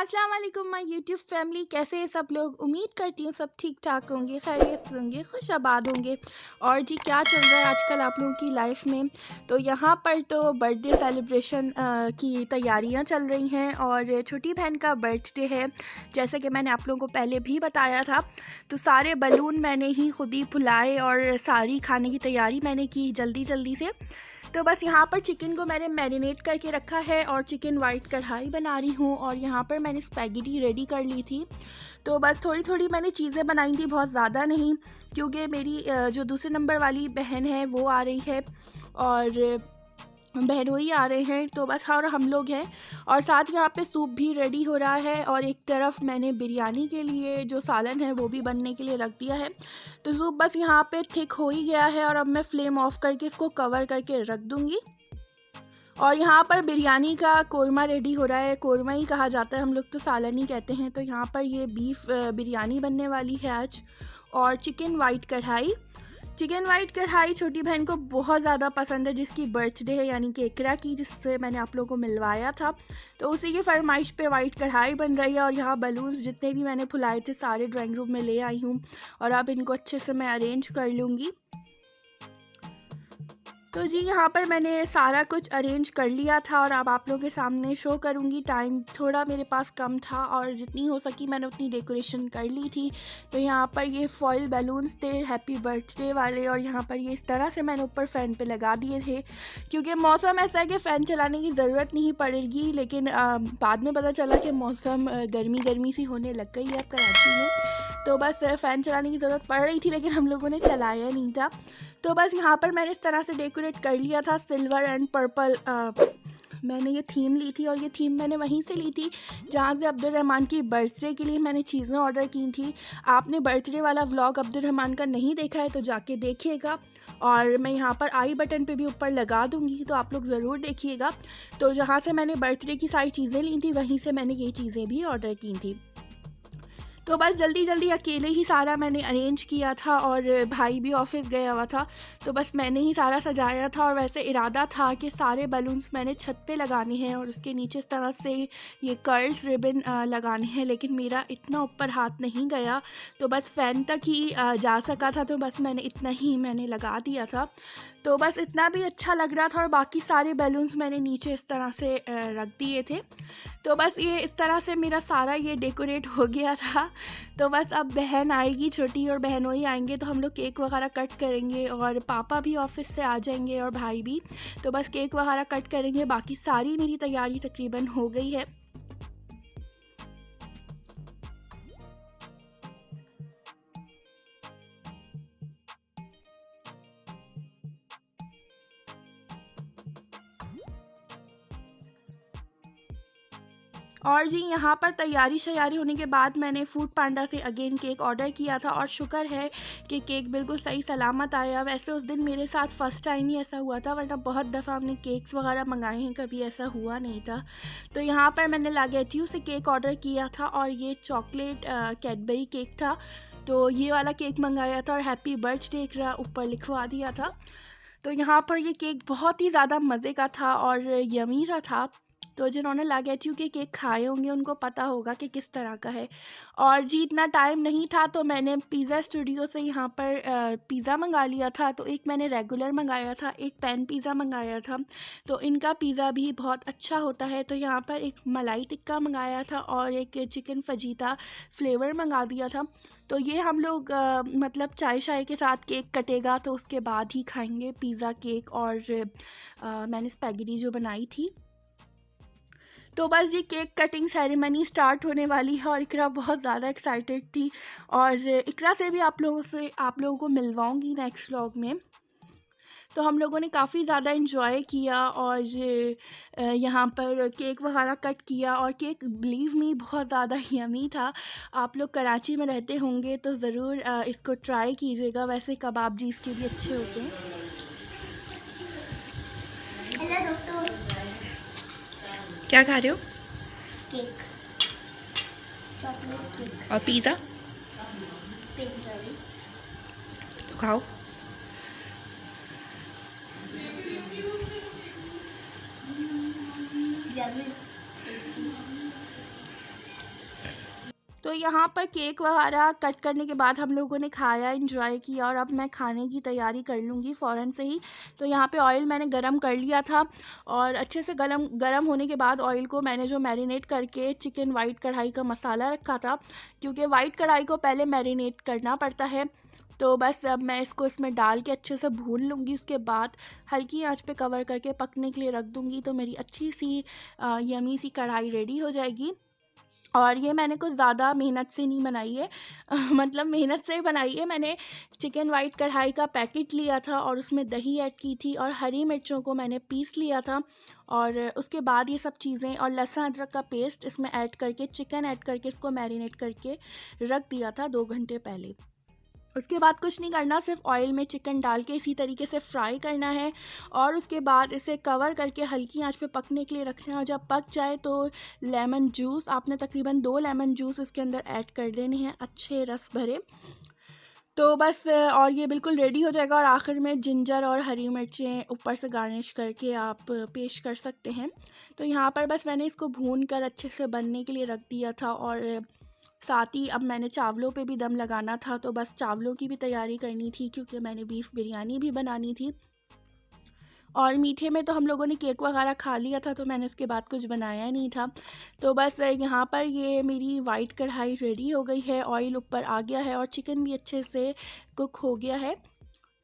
अस्सलाम वालेकुम my YouTube family, कैसे हैं सब लोग। उम्मीद करती हूँ सब ठीक ठाक होंगे, खैरियत से होंगे, खुश आबाद होंगे। और जी क्या चल रहा है आजकल आप लोगों की लाइफ में। तो यहाँ पर तो बर्थडे सेलिब्रेशन की तैयारियाँ चल रही हैं और छोटी बहन का बर्थडे है। जैसे कि मैंने आप लोगों को पहले भी बताया था, तो सारे बलून मैंने ही खुद ही फुलाए और सारी खाने की तैयारी मैंने की जल्दी जल्दी से। तो बस यहाँ पर चिकन को मैंने मैरिनेट करके रखा है और चिकन वाइट कढ़ाई बना रही हूँ। और यहाँ पर मैंने स्पैगेटी रेडी कर ली थी। तो बस थोड़ी थोड़ी मैंने चीज़ें बनाई थी, बहुत ज़्यादा नहीं, क्योंकि मेरी जो दूसरे नंबर वाली बहन है वो आ रही है और बहनोई आ रहे हैं। तो बस और हम लोग हैं। और साथ यहाँ पे सूप भी रेडी हो रहा है और एक तरफ मैंने बिरयानी के लिए जो सालन है वो भी बनने के लिए रख दिया है। तो सूप बस यहाँ पे थिक हो ही गया है और अब मैं फ्लेम ऑफ करके इसको कवर करके रख दूँगी। और यहाँ पर बिरयानी का कोरमा रेडी हो रहा है। कोरमा ही कहा जाता है, हम लोग तो सालन ही कहते हैं। तो यहाँ पर ये बीफ बिरयानी बनने वाली है आज। और चिकन वाइट कढ़ाई छोटी बहन को बहुत ज़्यादा पसंद है, जिसकी बर्थडे है यानी कि इकरा की, जिससे मैंने आप लोगों को मिलवाया था। तो उसी की फरमाइश पे वाइट कढ़ाई बन रही है। और यहाँ बलून्स जितने भी मैंने फुलाए थे सारे ड्राइंग रूम में ले आई हूँ और अब इनको अच्छे से मैं अरेंज कर लूँगी। तो जी यहाँ पर मैंने सारा कुछ अरेंज कर लिया था और अब आप लोगों के सामने शो करूँगी। टाइम थोड़ा मेरे पास कम था और जितनी हो सकी मैंने उतनी डेकोरेशन कर ली थी। तो यहाँ पर ये फॉइल बैलून्स थे हैप्पी बर्थडे वाले और यहाँ पर ये इस तरह से मैंने ऊपर फ़ैन पे लगा दिए थे, क्योंकि मौसम ऐसा है कि फ़ैन चलाने की ज़रूरत नहीं पड़ेगी। लेकिन बाद में पता चला कि मौसम गर्मी सी होने लग गई है अब कराची में। तो बस फ़ैन चलाने की ज़रूरत पड़ रही थी, लेकिन हम लोगों ने चलाया नहीं था। तो बस यहाँ पर मैंने इस तरह से डेकोरेट कर लिया था। सिल्वर एंड पर्पल मैंने ये थीम ली थी और ये थीम मैंने वहीं से ली थी जहाँ से अब्दुल रहमान की बर्थडे के लिए मैंने चीज़ें ऑर्डर की थी। आपने बर्थडे वाला व्लॉग अब्दुल रहमान का नहीं देखा है तो जाके देखिएगा। और मैं यहाँ पर आई बटन पे भी ऊपर लगा दूँगी, तो आप लोग ज़रूर देखिएगा। तो जहाँ से मैंने बर्थडे की सारी चीज़ें ली थी वहीं से मैंने ये चीज़ें भी ऑर्डर की थी। तो बस जल्दी जल्दी अकेले ही सारा मैंने अरेंज किया था और भाई भी ऑफिस गया हुआ था, तो बस मैंने ही सारा सजाया था। और वैसे इरादा था कि सारे बलून्स मैंने छत पे लगाने हैं और उसके नीचे इस तरह से ये कर्ल्स रिबन लगाने हैं, लेकिन मेरा इतना ऊपर हाथ नहीं गया, तो बस फ़ैन तक ही जा सका था। तो बस मैंने इतना ही मैंने लगा दिया था। तो बस इतना भी अच्छा लग रहा था और बाकी सारे बैलून्स मैंने नीचे इस तरह से रख दिए थे। तो बस ये इस तरह से मेरा सारा ये डेकोरेट हो गया था। तो बस अब बहन आएगी छोटी और बहनोई आएंगे तो हम लोग केक वगैरह कट करेंगे और पापा भी ऑफिस से आ जाएंगे और भाई भी। तो बस केक वगैरह कट करेंगे। बाकी सारी मेरी तैयारी तकरीबन हो गई है। और जी यहाँ पर तैयारी शैयारी होने के बाद मैंने फूड पांडा से अगेन केक ऑर्डर किया था और शुक्र है कि केक बिल्कुल सही सलामत आया। वैसे उस दिन मेरे साथ फ़र्स्ट टाइम ही ऐसा हुआ था, वरना बहुत दफ़ा हमने केक्स वगैरह मंगाए हैं, कभी ऐसा हुआ नहीं था। तो यहाँ पर मैंने लागेट्यू से केक ऑर्डर किया था और ये चॉकलेट कैडबरी केक था। तो ये वाला केक मंगाया था और हैप्पी बर्थडे ऊपर लिखवा दिया था। तो यहाँ पर ये केक बहुत ही ज़्यादा मज़े का था और यमी सा था। तो जिन्होंने लागेट्यू के केक खाए होंगे उनको पता होगा कि किस तरह का है। और जी इतना टाइम नहीं था तो मैंने पिज़्ज़ा स्टूडियो से यहाँ पर पिज़्ज़ा मंगा लिया था। तो एक मैंने रेगुलर मंगाया था, एक पैन पिज़्ज़ा मंगाया था। तो इनका पिज़्ज़ा भी बहुत अच्छा होता है। तो यहाँ पर एक मलाई टिक्का मंगाया था और एक चिकन फजीता फ्लेवर मंगा दिया था। तो ये हम लोग मतलब चाय शाय के साथ केक कटेगा तो उसके बाद ही खाएंगे पिज़्ज़ा केक। और मैंने स्पैगेटी जो बनाई थी। तो बस ये केक कटिंग सेरेमनी स्टार्ट होने वाली है और इकरा बहुत ज़्यादा एक्साइटेड थी। और इकरा से भी आप लोगों को मिलवाऊंगी नेक्स्ट व्लॉग में। तो हम लोगों ने काफ़ी ज़्यादा इन्जॉय किया और यहाँ पर केक वगैरह कट किया और केक बिलीव मी बहुत ज़्यादा यमी था। आप लोग कराची में रहते होंगे तो ज़रूर इसको ट्राई कीजिएगा। वैसे कबाब जी इसके भी अच्छे होते हैं। हेलो दोस्तों, क्या खा रहे हो? केक, चॉकलेट केक, और पिज़्ज़ा? पिज़्ज़ा भी। तो खाओ। Yummy, tasty. तो यहाँ पर केक वगैरह कट करने के बाद हम लोगों ने खाया, एंजॉय किया और अब मैं खाने की तैयारी कर लूँगी फ़ौरन से ही। तो यहाँ पे ऑयल मैंने गरम कर लिया था और अच्छे से गरम होने के बाद ऑयल को मैंने जो मैरिनेट करके चिकन वाइट कढ़ाई का मसाला रखा था, क्योंकि वाइट कढ़ाई को पहले मैरिनेट करना पड़ता है। तो बस अब मैं इसको इसमें डाल के अच्छे से भून लूँगी, उसके बाद हल्की आंच पे कवर करके पकने के लिए रख दूँगी। तो मेरी अच्छी सी यमी सी कढ़ाई रेडी हो जाएगी। और ये मैंने कुछ ज़्यादा मेहनत से नहीं बनाई है मतलब मेहनत से बनाई है। मैंने चिकन वाइट कढ़ाई का पैकेट लिया था और उसमें दही ऐड की थी और हरी मिर्चों को मैंने पीस लिया था और उसके बाद ये सब चीज़ें और लहसुन अदरक का पेस्ट इसमें ऐड करके चिकन ऐड करके इसको मैरिनेट करके रख दिया था 2 घंटे पहले। उसके बाद कुछ नहीं करना, सिर्फ ऑयल में चिकन डाल के इसी तरीके से फ्राई करना है और उसके बाद इसे कवर करके हल्की आंच पे पकने के लिए रखना है। और जब पक जाए तो लेमन जूस आपने तकरीबन 2 लेमन जूस इसके अंदर ऐड कर देने हैं, अच्छे रस भरे। तो बस और ये बिल्कुल रेडी हो जाएगा और आखिर में जिंजर और हरी मिर्चें ऊपर से गार्निश करके आप पेश कर सकते हैं। तो यहाँ पर बस मैंने इसको भून कर अच्छे से बनने के लिए रख दिया था और साथ ही अब मैंने चावलों पे भी दम लगाना था, तो बस चावलों की भी तैयारी करनी थी क्योंकि मैंने बीफ बिरयानी भी बनानी थी। और मीठे में तो हम लोगों ने केक वगैरह खा लिया था, तो मैंने उसके बाद कुछ बनाया नहीं था। तो बस यहाँ पर ये मेरी वाइट कढ़ाई रेडी हो गई है, ऑयल ऊपर आ गया है और चिकन भी अच्छे से कुक हो गया है।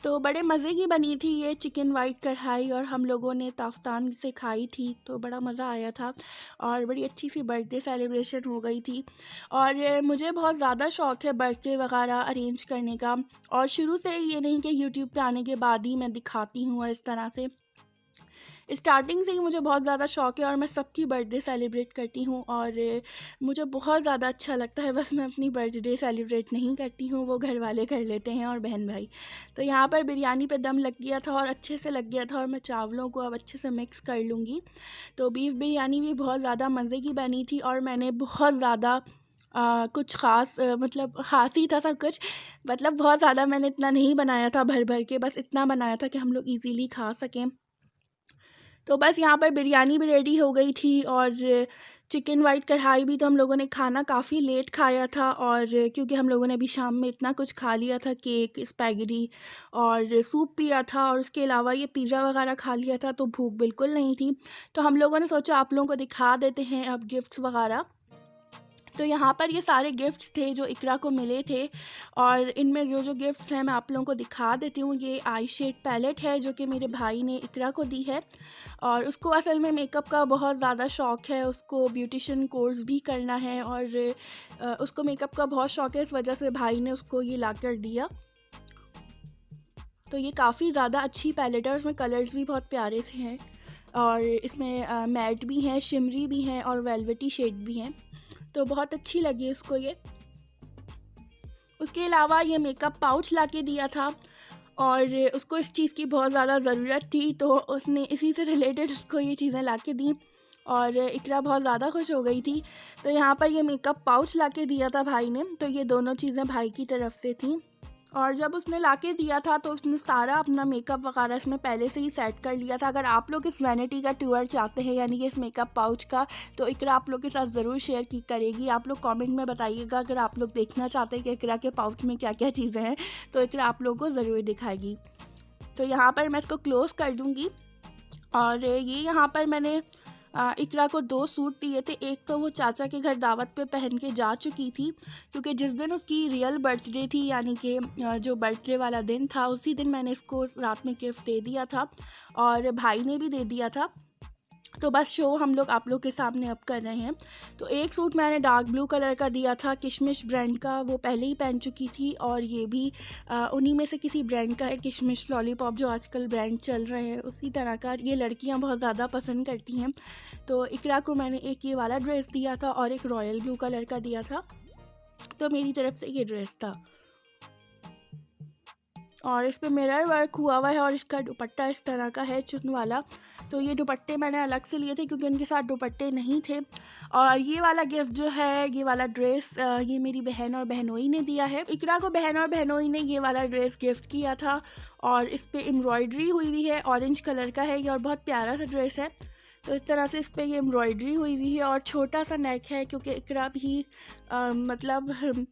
तो बड़े मज़े की बनी थी ये चिकन वाइट कढ़ाई और हम लोगों ने ताफ्तान से खाई थी, तो बड़ा मज़ा आया था और बड़ी अच्छी सी बर्थडे सेलिब्रेशन हो गई थी। और मुझे बहुत ज़्यादा शौक़ है बर्थडे वगैरह अरेंज करने का और शुरू से ये नहीं कि यूट्यूब पे आने के बाद ही मैं दिखाती हूँ, और इस तरह से स्टार्टिंग से ही मुझे बहुत ज़्यादा शौक़ है और मैं सबकी बर्थडे सेलिब्रेट करती हूँ और मुझे बहुत ज़्यादा अच्छा लगता है। बस मैं अपनी बर्थडे सेलिब्रेट नहीं करती हूँ, वो घर वाले कर लेते हैं और बहन भाई। तो यहाँ पर बिरयानी पे दम लग गया था और अच्छे से लग गया था और मैं चावलों को अब अच्छे से मिक्स कर लूँगी। तो बीफ बिरयानी भी बहुत ज़्यादा मज़े की बनी थी और मैंने बहुत ज़्यादा कुछ ख़ास मतलब ख़ास ही था सब कुछ, मतलब बहुत ज़्यादा मैंने इतना नहीं बनाया था भर भर के, बस इतना बनाया था कि हम लोग ईज़िली खा सकें। तो बस यहाँ पर बिरयानी भी रेडी हो गई थी और चिकन वाइट कढ़ाई भी। तो हम लोगों ने खाना काफ़ी लेट खाया था और क्योंकि हम लोगों ने अभी शाम में इतना कुछ खा लिया था, केक, स्पैगेटी और सूप पिया था और उसके अलावा ये पिज़्ज़ा वगैरह खा लिया था, तो भूख बिल्कुल नहीं थी। तो हम लोगों ने सोचा आप लोगों को दिखा देते हैं अब गिफ्ट्स वगैरह। तो यहाँ पर ये सारे गिफ्ट्स थे जो इकरा को मिले थे और इनमें जो गिफ्ट्स हैं मैं आप लोगों को दिखा देती हूँ। ये आई शेड पैलेट है जो कि मेरे भाई ने इकरा को दी है और उसको असल में मेकअप का बहुत ज़्यादा शौक़ है, उसको ब्यूटिशियन कोर्स भी करना है और उसको मेकअप का बहुत शौक़ है, इस वजह से भाई ने उसको ये ला कर दिया। तो ये काफ़ी ज़्यादा अच्छी पैलेट है और उसमें कलर्स भी बहुत प्यारे से हैं और इसमें मैट भी हैं, शिमरी भी हैं और वेलवेटी शेड भी हैं, तो बहुत अच्छी लगी उसको ये। उसके अलावा ये मेकअप पाउच लाके दिया था और उसको इस चीज़ की बहुत ज़्यादा ज़रूरत थी, तो उसने इसी से रिलेटेड उसको ये चीज़ें लाके दी और इकरा बहुत ज़्यादा खुश हो गई थी। तो यहाँ पर ये मेकअप पाउच लाके दिया था भाई ने, तो ये दोनों चीज़ें भाई की तरफ से थी। और जब उसने लाके दिया था तो उसने सारा अपना मेकअप वगैरह इसमें पहले से ही सेट कर लिया था। अगर आप लोग इस वैनिटी का टूर चाहते हैं, यानी कि इस मेकअप पाउच का, तो इकरा आप लोग के साथ ज़रूर शेयर करेगी। आप लोग कमेंट में बताइएगा अगर आप लोग देखना चाहते हैं कि इकरा के पाउच में क्या क्या चीज़ें हैं, तो इकरा आप लोगों को ज़रूर दिखाएगी। तो यहाँ पर मैं इसको क्लोज़ कर दूँगी और ये यहाँ पर मैंने इकरा को 2 सूट दिए थे। एक तो वो चाचा के घर दावत पे पहन के जा चुकी थी, क्योंकि जिस दिन उसकी रियल बर्थडे थी, यानी कि जो बर्थडे वाला दिन था, उसी दिन मैंने इसको रात में गिफ्ट दे दिया था और भाई ने भी दे दिया था। तो बस शो हम लोग आप लोग के सामने अब कर रहे हैं। तो एक सूट मैंने डार्क ब्लू कलर का दिया था, किशमिश ब्रांड का, वो पहले ही पहन चुकी थी और ये भी उन्हीं में से किसी ब्रांड का है, किशमिश लॉलीपॉप जो आजकल ब्रांड चल रहे हैं उसी तरह का। ये लड़कियां बहुत ज़्यादा पसंद करती हैं। तो इकरा को मैंने एक ये वाला ड्रेस दिया था और एक रॉयल ब्लू कलर का दिया था, तो मेरी तरफ से ये ड्रेस था और इस पर मिरर वर्क हुआ हुआ है और इसका दुपट्टा इस तरह का है, चुन वाला। तो ये दुपट्टे मैंने अलग से लिए थे क्योंकि उनके साथ दुपट्टे नहीं थे। और ये वाला गिफ्ट जो है, ये वाला ड्रेस, ये मेरी बहन और बहनोई ने दिया है। इकरा को बहन और बहनोई ने ये वाला ड्रेस गिफ्ट किया था और इस पर एम्ब्रॉयडरी हुई हुई है, ऑरेंज कलर का है ये और बहुत प्यारा सा ड्रेस है। तो इस तरह से इस पे ये एम्ब्रॉयडरी हुई हुई है और छोटा सा नेक है क्योंकि इकरा भी मतलब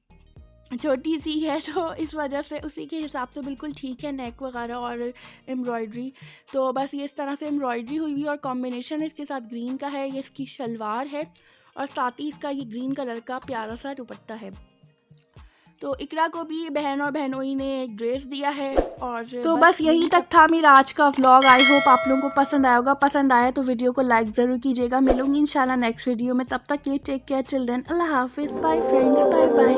छोटी सी है, तो इस वजह से उसी के हिसाब से बिल्कुल ठीक है नेक वगैरह और एम्ब्रॉयडरी। तो बस ये इस तरह से एम्ब्रॉयडरी हुई हुई और कॉम्बिनेशन इसके साथ ग्रीन का है। ये इसकी शलवार है और साथ ही इसका ये ग्रीन कलर का प्यारा सा दुपट्टा है। तो इकरा को भी बहन और बहनोई ने एक ड्रेस दिया है। और तो बस यही तक था मेरा आज का व्लॉग। आई होप आप लोगों को पसंद आया होगा। पसंद आया तो वीडियो को लाइक ज़रूर कीजिएगा। मिलूंगी इंशाल्लाह नेक्स्ट वीडियो में। तब तक के लिए टेक केयर, टिल देन अल्लाह हाफिज़, बाय फ्रेंड्स, बाय बाय।